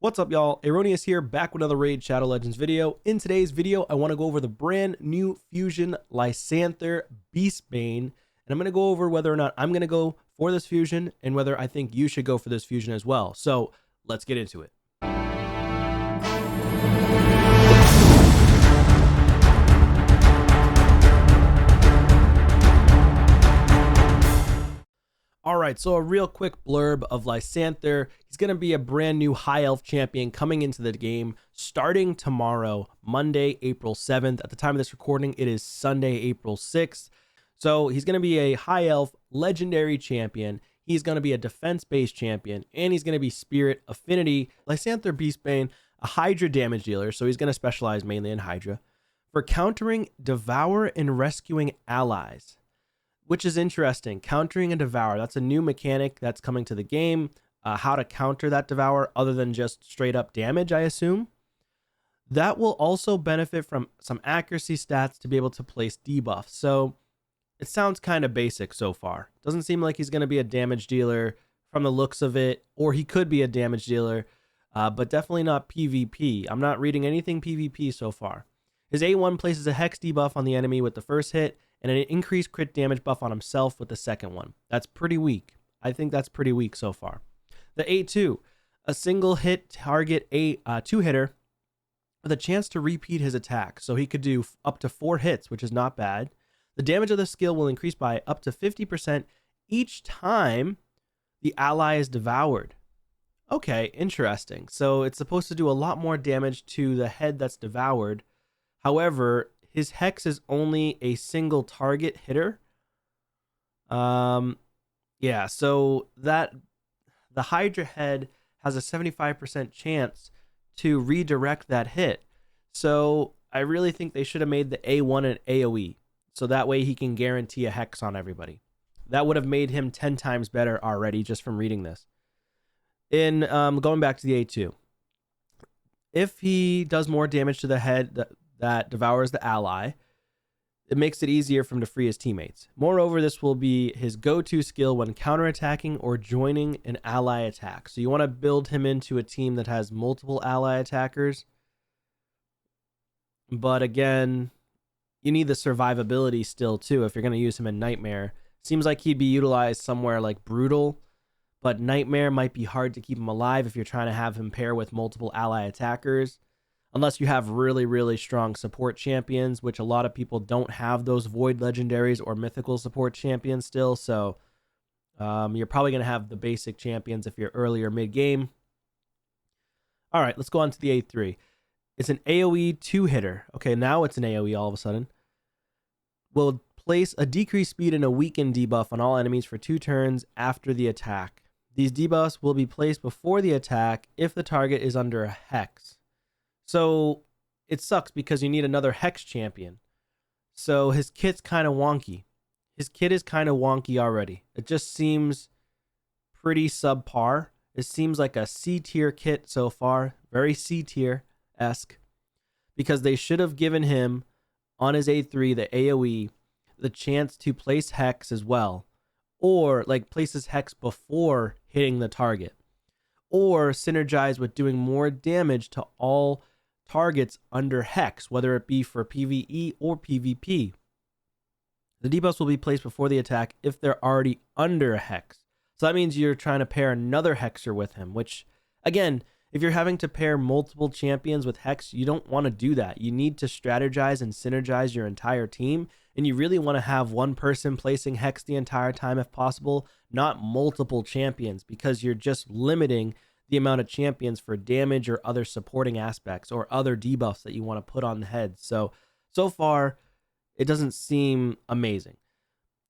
What's up, y'all? Erroneous here, back with another Raid Shadow Legends video. In today's video, I want to go over the brand new fusion LYSANTHIR BEASTBANE, and I'm going to go over whether or not I'm going to go for this fusion and whether I think you should go for this fusion as well. So let's get into it. Alright, so a real quick blurb of LYSANTHIR. He's going to be a brand new high elf champion coming into the game starting tomorrow, Monday, April 7th. At the time of this recording, it is Sunday, April 6th. So he's going to be a high elf legendary champion. He's going to be a defense-based champion, and he's going to be spirit affinity. LYSANTHIR BEASTBANE, a Hydra damage dealer, so he's going to specialize mainly in Hydra, for countering, devour, and rescuing allies. Which is interesting. Countering and devour, that's a new mechanic that's coming to the game. How to counter that devour other than just straight up damage, I assume. That will also benefit from some accuracy stats to be able to place debuffs. So it sounds kind of basic so far. Doesn't seem like he's going to be a damage dealer from the looks of it, or he could be a damage dealer, but definitely not PvP. I'm not reading anything PvP so far. His A1 places a hex debuff on the enemy with the first hit, and an increased crit damage buff on himself with the second one. That's pretty weak. I think that's pretty weak so far. The A2, a single hit target two-hitter with a chance to repeat his attack. So he could do up to 4 hits, which is not bad. The damage of the skill will increase by up to 50% each time the ally is devoured. Okay, interesting. So it's supposed to do a lot more damage to the head that's devoured. However, his hex is only a single target hitter. Yeah, so that the Hydra head has a 75% chance to redirect that hit. So I really think they should have made the A1 an AoE, so that way he can guarantee a hex on everybody. That would have made him 10 times better already just from reading this. In going back to the A2, if he does more damage to the head that devours the ally, it makes it easier for him to free his teammates. Moreover, this will be his go-to skill when counterattacking or joining an ally attack. So you want to build him into a team that has multiple ally attackers. But again, you need the survivability still too if you're going to use him in Nightmare. Seems like he'd be utilized somewhere like Brutal, but Nightmare might be hard to keep him alive if you're trying to have him pair with multiple ally attackers. Unless you have really, really strong support champions, which a lot of people don't have those Void legendaries or mythical support champions still. So you're probably going to have the basic champions if you're early or mid-game. All right, let's go on to the A3. It's an AoE 2-hitter. Okay, now it's an AoE all of a sudden. Will place a decreased speed and a weaken debuff on all enemies for 2 turns after the attack. These debuffs will be placed before the attack if the target is under a hex. So it sucks because you need another hex champion. So his kit's kind of wonky. His kit is kind of wonky already. It just seems pretty subpar. It seems like a C tier kit so far. Very C tier-esque. Because they should have given him, on his A3, the AoE, the chance to place hex as well. Or like place his hex before hitting the target. Or synergize with doing more damage to all targets under hex, whether it be for PvE or PvP. The debuffs will be placed before the attack if they're already under a hex. So that means you're trying to pair another hexer with him, which, again, if you're having to pair multiple champions with hex, you don't want to do that. You need to strategize and synergize your entire team, and you really want to have one person placing hex the entire time if possible, not multiple champions, because you're just limiting the amount of champions for damage or other supporting aspects or other debuffs that you want to put on the head. So far, it doesn't seem amazing.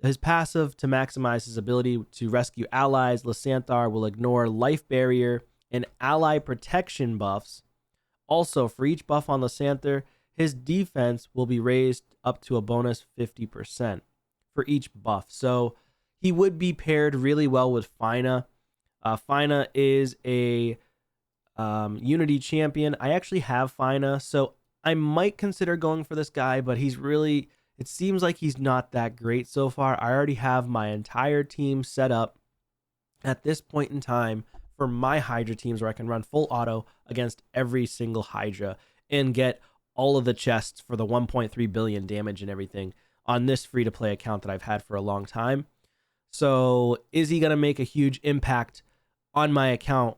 His passive, to maximize his ability to rescue allies, LYSANTHIR will ignore life barrier and ally protection buffs. Also, for each buff on LYSANTHIR, his defense will be raised up to a bonus 50% for each buff. So he would be paired really well with Fina. Fina is a Unity champion. I actually have Fina, so I might consider going for this guy, but he's really, it seems like he's not that great so far. I already have my entire team set up at this point in time for my Hydra teams where I can run full auto against every single Hydra and get all of the chests for the 1.3 billion damage and everything on this free-to-play account that I've had for a long time. So is he going to make a huge impact on my account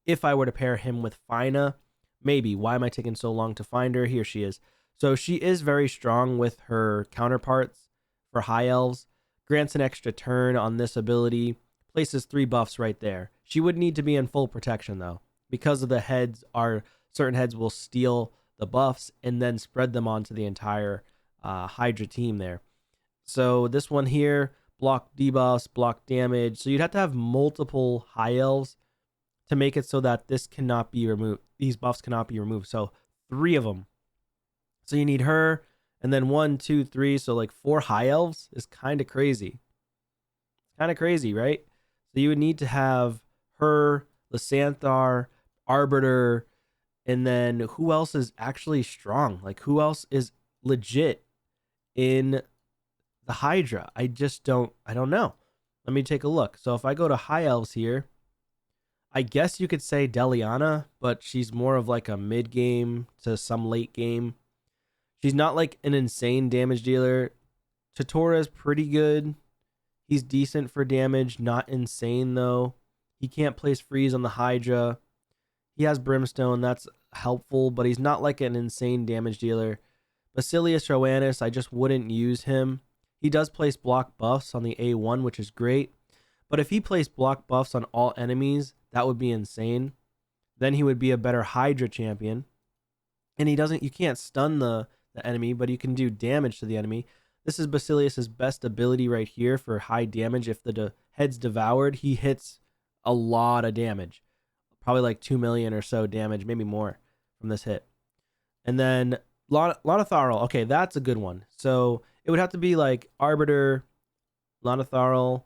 if I were to pair him with Fina? Maybe. Why am I taking so long to find her? Here she is. So she is very strong with her counterparts for high elves. Grants an extra turn on this ability. Places 3 buffs right there. She would need to be in full protection though, because of the heads are certain heads will steal the buffs and then spread them onto the entire Hydra team there. So this one here, block debuffs, block damage. So you'd have to have multiple high elves to make it so that this cannot be removed. These buffs cannot be removed. So 3 of them. So you need her, and then 1, 2, 3. So like 4 high elves is kind of crazy. Kind of crazy, right? So you would need to have her, LYSANTHIR, Arbiter, and then who else is actually strong? Like who else is legit in the Hydra? I don't know. Let me take a look. So if I go to high elves here, I guess you could say Deliana, but she's more of like a mid game to some late game. She's not like an insane damage dealer. Totora's pretty good. He's decent for damage, not insane though. He can't place freeze on the Hydra. He has Brimstone, that's helpful, but he's not like an insane damage dealer. Basilius Roanus, I just wouldn't use him. He does place block buffs on the A1, which is great. But if he placed block buffs on all enemies, that would be insane. Then he would be a better Hydra champion. And you can't stun the enemy, but you can do damage to the enemy. This is Basilius's best ability right here for high damage. If the head's devoured, he hits a lot of damage. Probably like 2 million or so damage, maybe more from this hit. And then Lanatharil. Okay, that's a good one. So it would have to be like Arbiter, Lanatharil,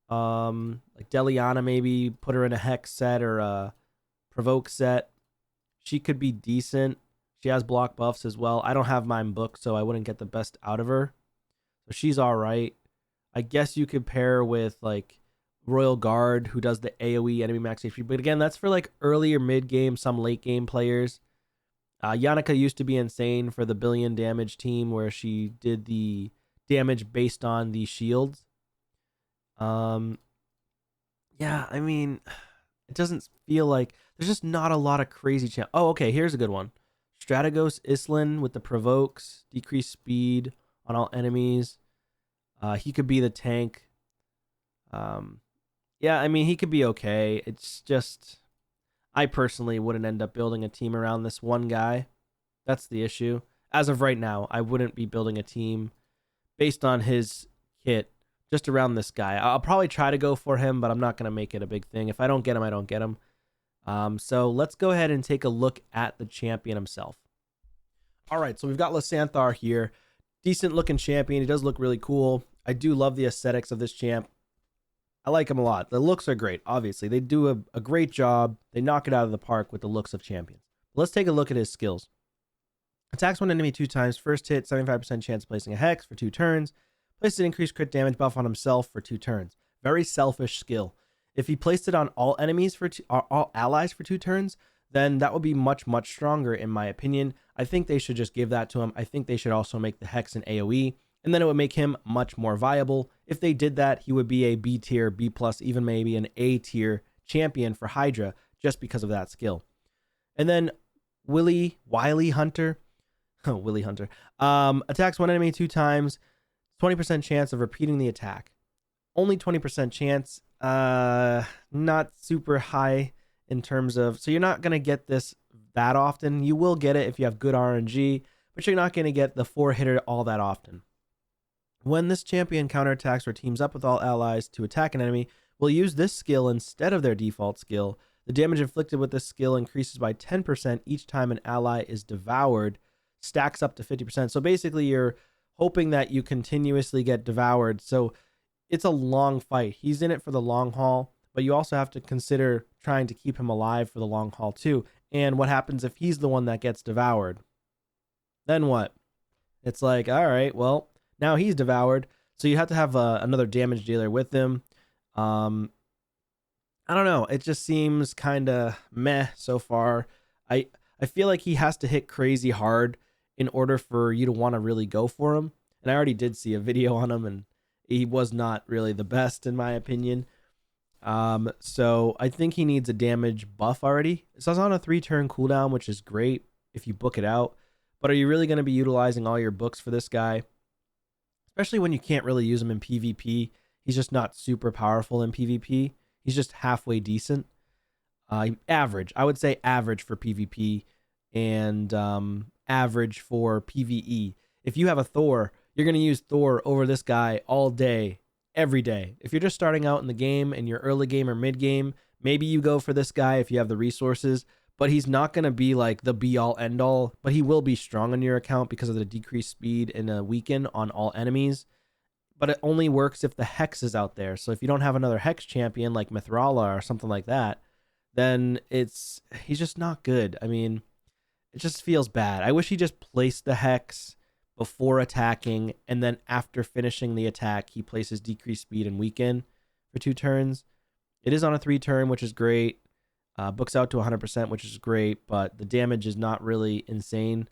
like Deliana maybe, put her in a Hex set or a Provoke set. She could be decent. She has block buffs as well. I don't have mine booked, so I wouldn't get the best out of her. So she's all right. I guess you could pair with like Royal Guard, who does the AoE enemy max HP. But again, that's for like early or mid game, some late game players. Yannicka used to be insane for the billion damage team where she did the damage based on the shields. Yeah, I mean, it doesn't feel like there's just not a lot of crazy chance. Oh, okay, here's a good one. Strategos Islin with the provokes, decreased speed on all enemies. He could be the tank. Yeah, I mean, he could be okay. It's just, I personally wouldn't end up building a team around this one guy. That's the issue. As of right now, I wouldn't be building a team based on his kit just around this guy. I'll probably try to go for him, but I'm not going to make it a big thing. If I don't get him, I don't get him. So let's go ahead and take a look at the champion himself. All right, so we've got LYSANTHIR here. Decent looking champion. He does look really cool. I do love the aesthetics of this champ. I like him a lot. The looks are great, obviously. They do a great job. They knock it out of the park with the looks of champions. Let's take a look at his skills. Attacks one enemy 2 times. First hit, 75% chance of placing a Hex for 2 turns. Places an increased crit damage buff on himself for 2 turns. Very selfish skill. If he placed it on all enemies all allies for 2 turns, then that would be much, much stronger in my opinion. I think they should just give that to him. I think they should also make the Hex an AoE, and then it would make him much more viable. If they did that, he would be a B tier, B plus, even maybe an A tier champion for Hydra just because of that skill. And then Willy Hunter. Oh, Willy Hunter. Attacks one enemy 2 times. 20% chance of repeating the attack. Only 20% chance. Not super high in terms of, so you're not going to get this that often. You will get it if you have good RNG, but you're not going to get the 4-hitter all that often. When this champion counterattacks or teams up with all allies to attack an enemy, will use this skill instead of their default skill. The damage inflicted with this skill increases by 10% each time an ally is devoured, stacks up to 50%. So basically you're hoping that you continuously get devoured. So it's a long fight. He's in it for the long haul, but you also have to consider trying to keep him alive for the long haul too. And what happens if he's the one that gets devoured? Then what? It's like, all right, well, now he's devoured. So you have to have another damage dealer with him. I don't know. It just seems kind of meh so far. I I feel like he has to hit crazy hard in order for you to want to really go for him. And I already did see a video on him, and he was not really the best in my opinion. So I think he needs a damage buff already. So it's on a 3-turn cooldown, which is great if you book it out. But are you really going to be utilizing all your books for this guy? Especially when you can't really use him in PvP. He's just not super powerful in PvP. He's just halfway decent. Average. I would say average for PvP and average for PvE. If you have a Thor, you're going to use Thor over this guy all day, every day. If you're just starting out in the game and you're early game or mid game, maybe you go for this guy if you have the resources, but he's not going to be like the be all end all, but he will be strong on your account because of the decreased speed and a weaken on all enemies. But it only works if the Hex is out there. So if you don't have another Hex champion like Mithrala or something like that, then he's just not good. I mean, it just feels bad. I wish he just placed the Hex before attacking, and then after finishing the attack, he places decreased speed and weaken for 2 turns. It is on a 3-turn, which is great. Books out to 100%, which is great, but the damage is not really insane.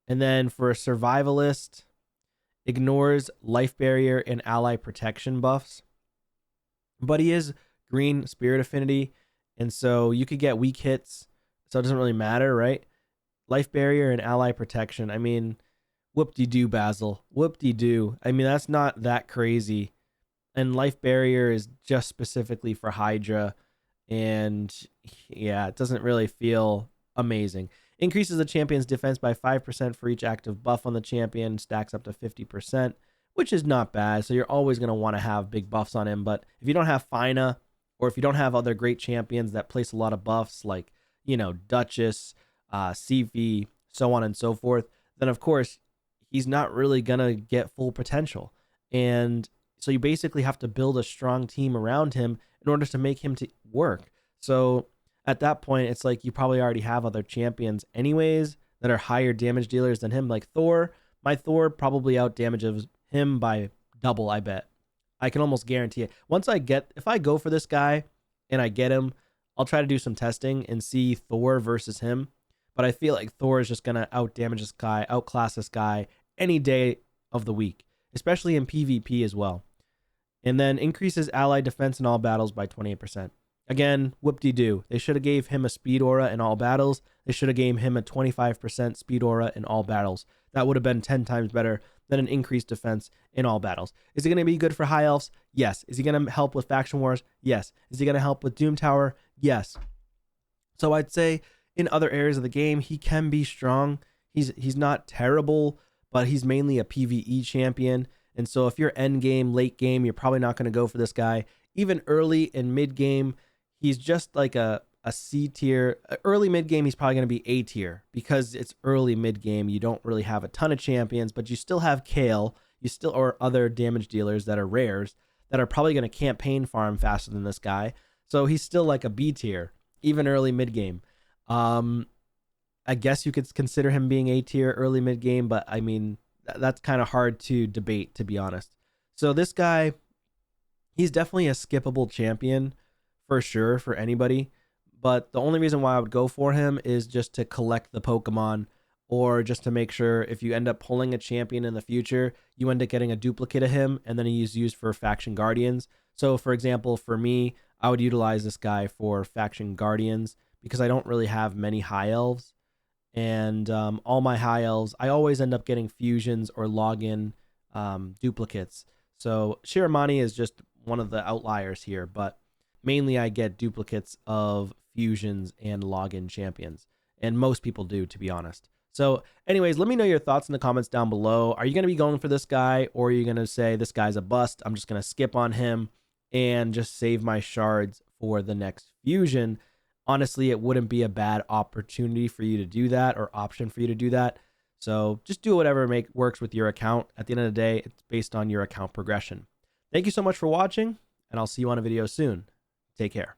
And then for a survivalist, ignores life barrier and ally protection buffs, but he is green spirit affinity, and so you could get weak hits, so it doesn't really matter, right? Life barrier and ally protection. I mean, whoop-de-doo, Basil. Whoop-de-doo. I mean, that's not that crazy. And life barrier is just specifically for Hydra. And yeah, it doesn't really feel amazing. Increases the champion's defense by 5% for each active buff on the champion. Stacks up to 50%, which is not bad. So you're always going to want to have big buffs on him. But if you don't have Fina, or if you don't have other great champions that place a lot of buffs, like, Duchess, CV, so on and so forth, then of course he's not really gonna get full potential. And so you basically have to build a strong team around him in order to make him to work. So at that point, it's like you probably already have other champions anyways that are higher damage dealers than him. Like Thor, my Thor probably out damages him by double, I bet. I can almost guarantee it. If I go for this guy and I get him, I'll try to do some testing and see Thor versus him. But I feel like Thor is just going to out damage this guy, outclass this guy any day of the week, especially in PvP as well. And then increases ally defense in all battles by 28%. Again, whoop-de-doo. They should have gave him a speed aura in all battles. They should have gave him a 25% speed aura in all battles. That would have been 10 times better than an increased defense in all battles. Is he going to be good for high elves? Yes. Is he going to help with faction wars? Yes. Is he going to help with Doom Tower? Yes. So I'd say in other areas of the game, he can be strong. He's not terrible, but he's mainly a PvE champion. And so if you're end game, late game, you're probably not going to go for this guy. Even early and mid game, he's just like a C tier. Early mid game, he's probably going to be A tier because it's early mid game. You don't really have a ton of champions, but you still have Kale. Or other damage dealers that are rares that are probably going to campaign farm faster than this guy. So he's still like a B tier, even early mid game. I guess you could consider him being A tier early mid game, but I mean, that's kind of hard to debate, to be honest. So this guy, he's definitely a skippable champion for sure for anybody. But the only reason why I would go for him is just to collect the Pokemon, or just to make sure if you end up pulling a champion in the future, you end up getting a duplicate of him, and then he's used for Faction Guardians. So for example, for me, I would utilize this guy for Faction Guardians because I don't really have many high elves. And all my high elves, I always end up getting fusions or login duplicates. So Shiramani is just one of the outliers here, but mainly I get duplicates of fusions and login champions. And most people do, to be honest. So anyways, let me know your thoughts in the comments down below. Are you going to be going for this guy, or are you going to say this guy's a bust? I'm just going to skip on him and just save my shards for the next fusion. Honestly, it wouldn't be a bad opportunity for you to do that, or option for you to do that. So just do whatever works with your account. At the end of the day, it's based on your account progression. Thank you so much for watching, and I'll see you on a video soon. Take care.